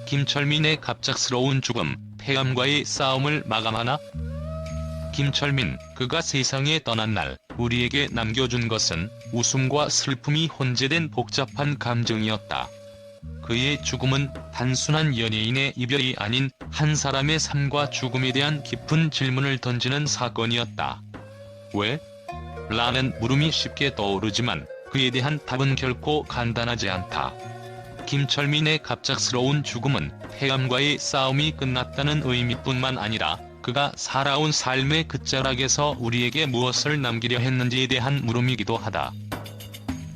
김철민의 갑작스러운 죽음, 폐암과의 싸움을 마감하나? 김철민, 그가 세상에 떠난 날 우리에게 남겨준 것은 웃음과 슬픔이 혼재된 복잡한 감정이었다. 그의 죽음은 단순한 연예인의 이별이 아닌 한 사람의 삶과 죽음에 대한 깊은 질문을 던지는 사건이었다. 왜? 라는 물음이 쉽게 떠오르지만 그에 대한 답은 결코 간단하지 않다. 김철민의 갑작스러운 죽음은 폐암과의 싸움이 끝났다는 의미뿐만 아니라 그가 살아온 삶의 끝자락에서 우리에게 무엇을 남기려 했는지에 대한 물음이기도 하다.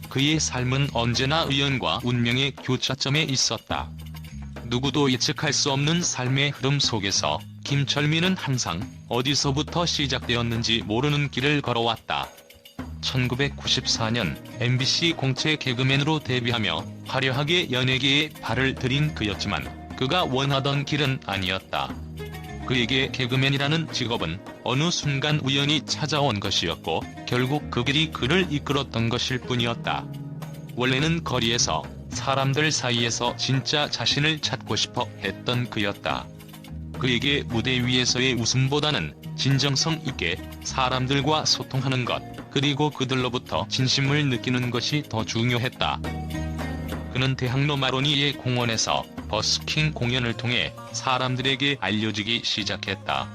그의 삶은 언제나 우연과 운명의 교차점에 있었다. 누구도 예측할 수 없는 삶의 흐름 속에서 김철민은 항상 어디서부터 시작되었는지 모르는 길을 걸어왔다. 1994년 MBC 공채 개그맨으로 데뷔하며 화려하게 연예계에 발을 들인 그였지만 그가 원하던 길은 아니었다. 그에게 개그맨이라는 직업은 어느 순간 우연히 찾아온 것이었고 결국 그 길이 그를 이끌었던 것일 뿐이었다. 원래는 거리에서 사람들 사이에서 진짜 자신을 찾고 싶어 했던 그였다. 그에게 무대 위에서의 웃음보다는 진정성 있게 사람들과 소통하는 것, 그리고 그들로부터 진심을 느끼는 것이 더 중요했다. 그는 대학로 마로니에 공원에서 버스킹 공연을 통해 사람들에게 알려지기 시작했다.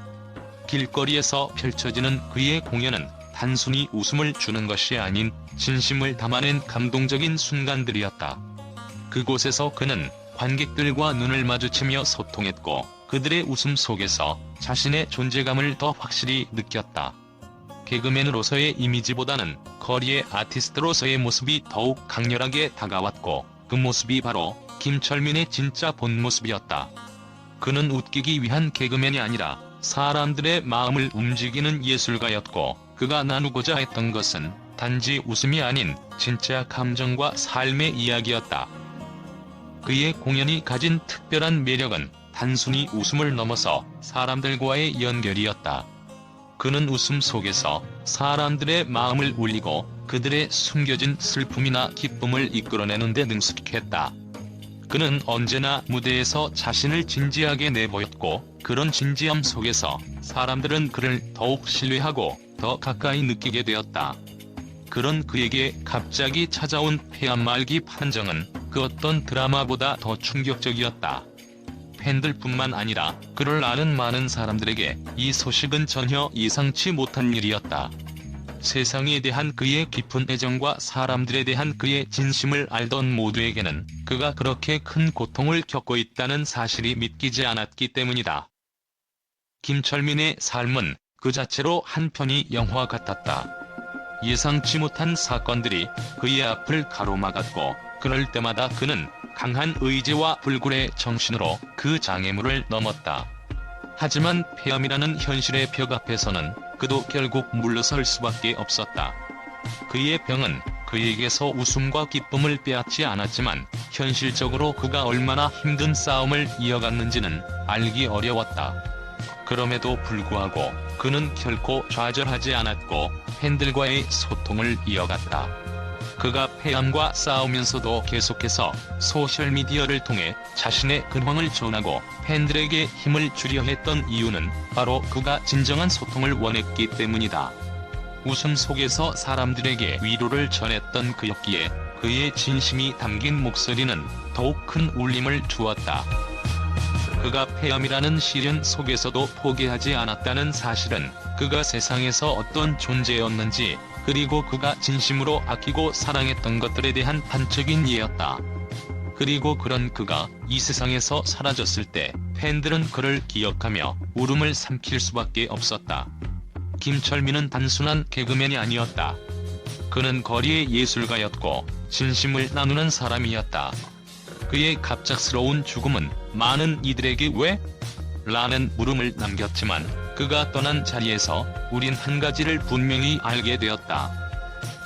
길거리에서 펼쳐지는 그의 공연은 단순히 웃음을 주는 것이 아닌 진심을 담아낸 감동적인 순간들이었다. 그곳에서 그는 관객들과 눈을 마주치며 소통했고 그들의 웃음 속에서 자신의 존재감을 더 확실히 느꼈다. 개그맨으로서의 이미지보다는 거리의 아티스트로서의 모습이 더욱 강렬하게 다가왔고 그 모습이 바로 김철민의 진짜 본 모습이었다. 그는 웃기기 위한 개그맨이 아니라 사람들의 마음을 움직이는 예술가였고 그가 나누고자 했던 것은 단지 웃음이 아닌 진짜 감정과 삶의 이야기였다. 그의 공연이 가진 특별한 매력은 단순히 웃음을 넘어서 사람들과의 연결이었다. 그는 웃음 속에서 사람들의 마음을 울리고 그들의 숨겨진 슬픔이나 기쁨을 이끌어내는 데 능숙했다. 그는 언제나 무대에서 자신을 진지하게 내보였고 그런 진지함 속에서 사람들은 그를 더욱 신뢰하고 더 가까이 느끼게 되었다. 그런 그에게 갑자기 찾아온 폐암 말기 판정은 그 어떤 드라마보다 더 충격적이었다. 팬들뿐만 아니라 그를 아는 많은 사람들에게 이 소식은 전혀 예상치 못한 일이었다. 세상에 대한 그의 깊은 애정과 사람들에 대한 그의 진심을 알던 모두에게는 그가 그렇게 큰 고통을 겪고 있다는 사실이 믿기지 않았기 때문이다. 김철민의 삶은 그 자체로 한 편의 영화 같았다. 예상치 못한 사건들이 그의 앞을 가로막았고 그럴 때마다 그는 강한 의지와 불굴의 정신으로 그 장애물을 넘었다. 하지만 폐암이라는 현실의 벽 앞에서는 그도 결국 물러설 수밖에 없었다. 그의 병은 그에게서 웃음과 기쁨을 빼앗지 않았지만 현실적으로 그가 얼마나 힘든 싸움을 이어갔는지는 알기 어려웠다. 그럼에도 불구하고 그는 결코 좌절하지 않았고 팬들과의 소통을 이어갔다. 그가 폐암과 싸우면서도 계속해서 소셜미디어를 통해 자신의 근황을 전하고 팬들에게 힘을 주려 했던 이유는 바로 그가 진정한 소통을 원했기 때문이다. 웃음 속에서 사람들에게 위로를 전했던 그였기에 그의 진심이 담긴 목소리는 더욱 큰 울림을 주었다. 그가 폐암이라는 시련 속에서도 포기하지 않았다는 사실은 그가 세상에서 어떤 존재였는지 그리고 그가 진심으로 아끼고 사랑했던 것들에 대한 단적인 예였다. 그리고 그런 그가 이 세상에서 사라졌을 때 팬들은 그를 기억하며 울음을 삼킬 수밖에 없었다. 김철민은 단순한 개그맨이 아니었다. 그는 거리의 예술가였고 진심을 나누는 사람이었다. 그의 갑작스러운 죽음은 많은 이들에게 왜? 라는 물음을 남겼지만 그가 떠난 자리에서 우린 한 가지를 분명히 알게 되었다.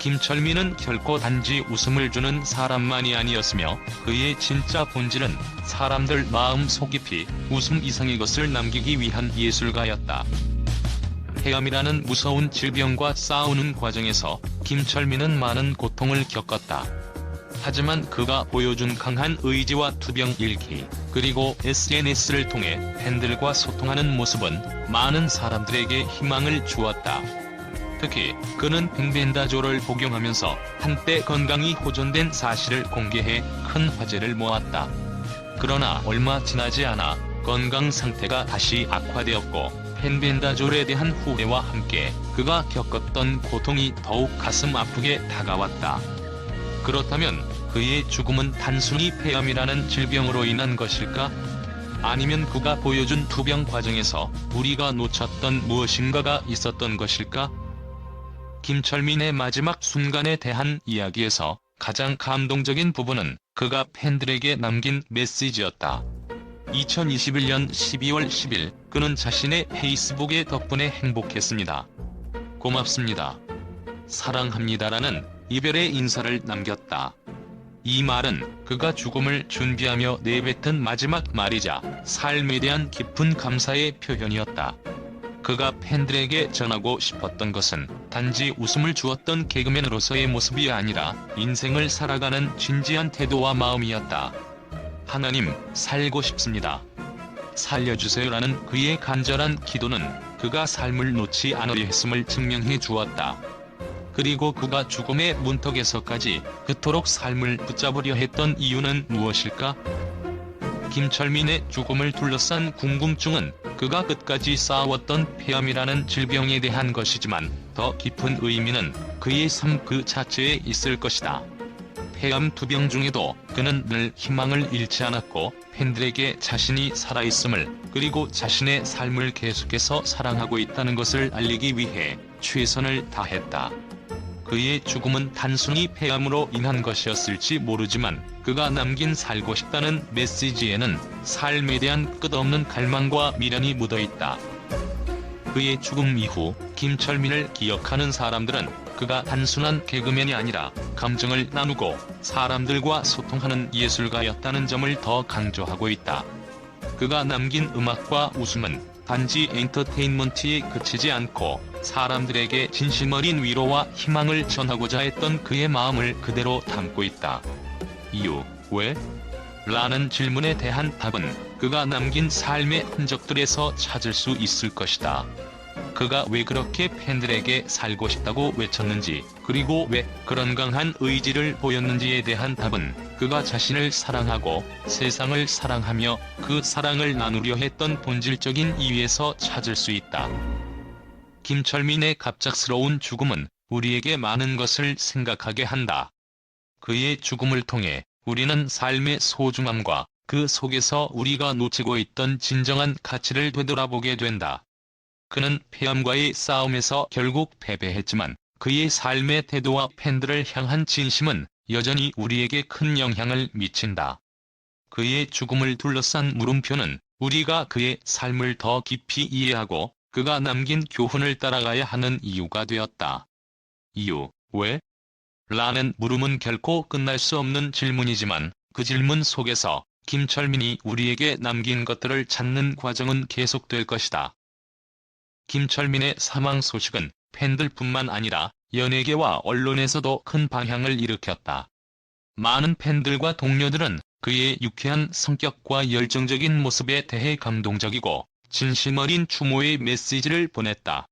김철민은 결코 단지 웃음을 주는 사람만이 아니었으며 그의 진짜 본질은 사람들 마음 속 깊이 웃음 이상의 것을 남기기 위한 예술가였다. 폐암이라는 무서운 질병과 싸우는 과정에서 김철민은 많은 고통을 겪었다. 하지만 그가 보여준 강한 의지와 투병 일기, 그리고 SNS를 통해 팬들과 소통하는 모습은 많은 사람들에게 희망을 주었다. 특히 그는 팽벤다조를 복용하면서 한때 건강이 호전된 사실을 공개해 큰 화제를 모았다. 그러나 얼마 지나지 않아 건강 상태가 다시 악화되었고 펜벤다졸에 대한 후회와 함께 그가 겪었던 고통이 더욱 가슴 아프게 다가왔다. 그렇다면 그의 죽음은 단순히 폐암이라는 질병으로 인한 것일까? 아니면 그가 보여준 투병 과정에서 우리가 놓쳤던 무엇인가가 있었던 것일까? 김철민의 마지막 순간에 대한 이야기에서 가장 감동적인 부분은 그가 팬들에게 남긴 메시지였다. 2021년 12월 10일 그는 자신의 페이스북에 덕분에 행복했습니다. 고맙습니다. 사랑합니다라는 이별의 인사를 남겼다. 이 말은 그가 죽음을 준비하며 내뱉은 마지막 말이자 삶에 대한 깊은 감사의 표현이었다. 그가 팬들에게 전하고 싶었던 것은 단지 웃음을 주었던 개그맨으로서의 모습이 아니라 인생을 살아가는 진지한 태도와 마음이었다. 하나님, 살고 싶습니다. 살려주세요라는 그의 간절한 기도는 그가 삶을 놓지 않으려 했음을 증명해 주었다. 그리고 그가 죽음의 문턱에서까지 그토록 삶을 붙잡으려 했던 이유는 무엇일까? 김철민의 죽음을 둘러싼 궁금증은 그가 끝까지 쌓아왔던 폐암이라는 질병에 대한 것이지만 더 깊은 의미는 그의 삶 그 자체에 있을 것이다. 폐암 투병 중에도 그는 늘 희망을 잃지 않았고 팬들에게 자신이 살아있음을 그리고 자신의 삶을 계속해서 사랑하고 있다는 것을 알리기 위해 최선을 다했다. 그의 죽음은 단순히 폐암으로 인한 것이었을지 모르지만 그가 남긴 살고 싶다는 메시지에는 삶에 대한 끝없는 갈망과 미련이 묻어있다. 그의 죽음 이후 김철민을 기억하는 사람들은 그가 단순한 개그맨이 아니라 감정을 나누고 사람들과 소통하는 예술가였다는 점을 더 강조하고 있다. 그가 남긴 음악과 웃음은 단지 엔터테인먼트에 그치지 않고 사람들에게 진심 어린 위로와 희망을 전하고자 했던 그의 마음을 그대로 담고 있다. 이유, 왜? 라는 질문에 대한 답은 그가 남긴 삶의 흔적들에서 찾을 수 있을 것이다. 그가 왜 그렇게 팬들에게 살고 싶다고 외쳤는지, 그리고 왜 그런 강한 의지를 보였는지에 대한 답은 그가 자신을 사랑하고 세상을 사랑하며 그 사랑을 나누려 했던 본질적인 이유에서 찾을 수 있다. 김철민의 갑작스러운 죽음은 우리에게 많은 것을 생각하게 한다. 그의 죽음을 통해 우리는 삶의 소중함과 그 속에서 우리가 놓치고 있던 진정한 가치를 되돌아보게 된다. 그는 폐암과의 싸움에서 결국 패배했지만 그의 삶의 태도와 팬들을 향한 진심은 여전히 우리에게 큰 영향을 미친다. 그의 죽음을 둘러싼 물음표는 우리가 그의 삶을 더 깊이 이해하고 그가 남긴 교훈을 따라가야 하는 이유가 되었다. 이유, 왜? 라는 물음은 결코 끝날 수 없는 질문이지만 그 질문 속에서 김철민이 우리에게 남긴 것들을 찾는 과정은 계속될 것이다. 김철민의 사망 소식은 팬들뿐만 아니라 연예계와 언론에서도 큰 방향을 일으켰다. 많은 팬들과 동료들은 그의 유쾌한 성격과 열정적인 모습에 대해 감동적이고 진심 어린 추모의 메시지를 보냈다.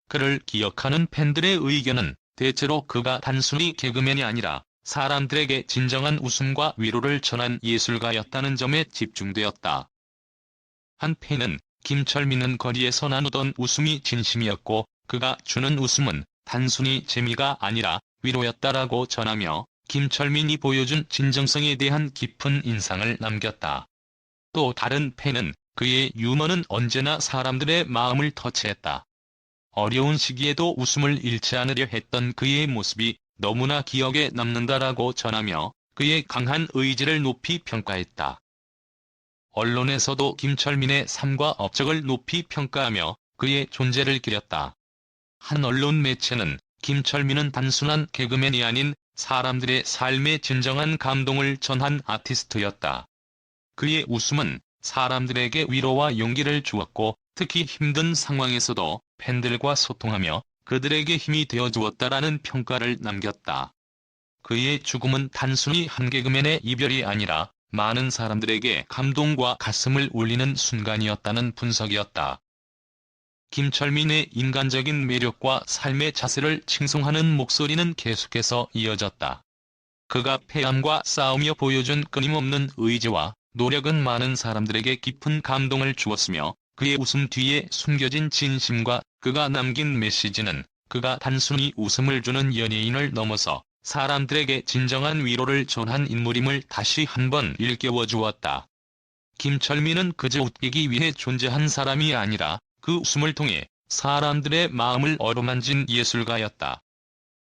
그를 기억하는 팬들의 의견은 대체로 그가 단순히 개그맨이 아니라 사람들에게 진정한 웃음과 위로를 전한 예술가였다는 점에 집중되었다. 한 팬은 김철민은 거리에서 나누던 웃음이 진심이었고 그가 주는 웃음은 단순히 재미가 아니라 위로였다라고 전하며 김철민이 보여준 진정성에 대한 깊은 인상을 남겼다. 또 다른 팬은 그의 유머는 언제나 사람들의 마음을 터치했다. 어려운 시기에도 웃음을 잃지 않으려 했던 그의 모습이 너무나 기억에 남는다라고 전하며 그의 강한 의지를 높이 평가했다. 언론에서도 김철민의 삶과 업적을 높이 평가하며 그의 존재를 기렸다. 한 언론 매체는 김철민은 단순한 개그맨이 아닌 사람들의 삶에 진정한 감동을 전한 아티스트였다. 그의 웃음은 사람들에게 위로와 용기를 주었고 특히 힘든 상황에서도 팬들과 소통하며 그들에게 힘이 되어 주었다라는 평가를 남겼다. 그의 죽음은 단순히 한 개그맨의 이별이 아니라 많은 사람들에게 감동과 가슴을 울리는 순간이었다는 분석이었다. 김철민의 인간적인 매력과 삶의 자세를 칭송하는 목소리는 계속해서 이어졌다. 그가 폐암과 싸우며 보여준 끊임없는 의지와 노력은 많은 사람들에게 깊은 감동을 주었으며, 그의 웃음 뒤에 숨겨진 진심과 그가 남긴 메시지는 그가 단순히 웃음을 주는 연예인을 넘어서 사람들에게 진정한 위로를 전한 인물임을 다시 한번 일깨워 주었다. 김철민은 그저 웃기기 위해 존재한 사람이 아니라 그 웃음을 통해 사람들의 마음을 어루만진 예술가였다.